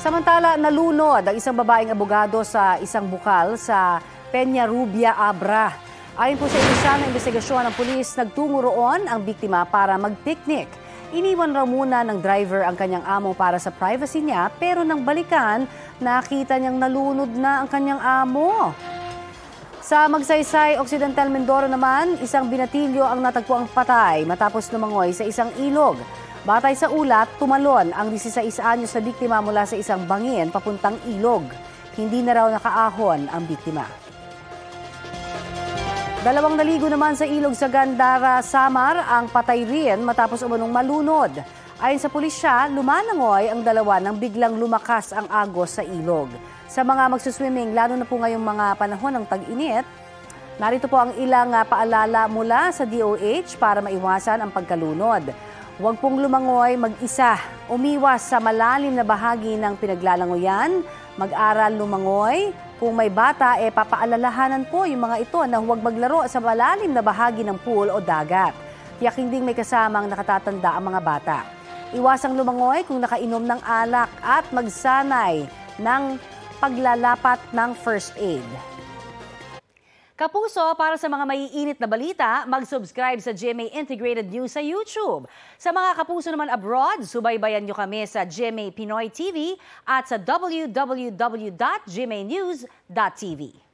Samantala, nalunod ang isang babaeng abogado sa isang bukal sa Peñarubia, Abra. Ayon po sa inisyal na investigasyon ng pulis, nagtungo roon ang biktima para mag-picnic. Iniwan raw muna ng driver ang kanyang amo para sa privacy niya, pero nang balikan, nakita niyang nalunod na ang kanyang amo. Sa Magsaysay, Occidental Mindoro naman, isang binatilyo ang natagpuang patay matapos lumangoy sa isang ilog. Batay sa ulat, tumalon ang 16 anyos na biktima mula sa isang bangin papuntang ilog. Hindi na raw nakaahon ang biktima. Dalawang naligo naman sa ilog sa Gandara, Samar ang patay rin matapos umunong malunod. Ayon sa pulisya, lumalangoy ang dalawa nang biglang lumakas ang agos sa ilog. Sa mga magsuswimming, lalo na po ngayong mga panahon ng tag-init, narito po ang ilang paalala mula sa DOH para maiwasan ang pagkalunod. Huwag pong lumangoy mag-isa, umiwas sa malalim na bahagi ng pinaglalangoyan, mag-aral lumangoy. Kung may bata, papaalalahanan po yung mga ito na huwag maglaro sa malalim na bahagi ng pool o dagat. Tiyakin ding may kasamang nakatatanda ang mga bata. Iwasang lumangoy kung nakainom ng alak at magsanay ng paglalapat ng first aid. Kapuso, para sa mga maiinit na balita, mag-subscribe sa GMA Integrated News sa YouTube. Sa mga kapuso naman abroad, subaybayan nyo kami sa GMA Pinoy TV at sa www.gmanews.tv.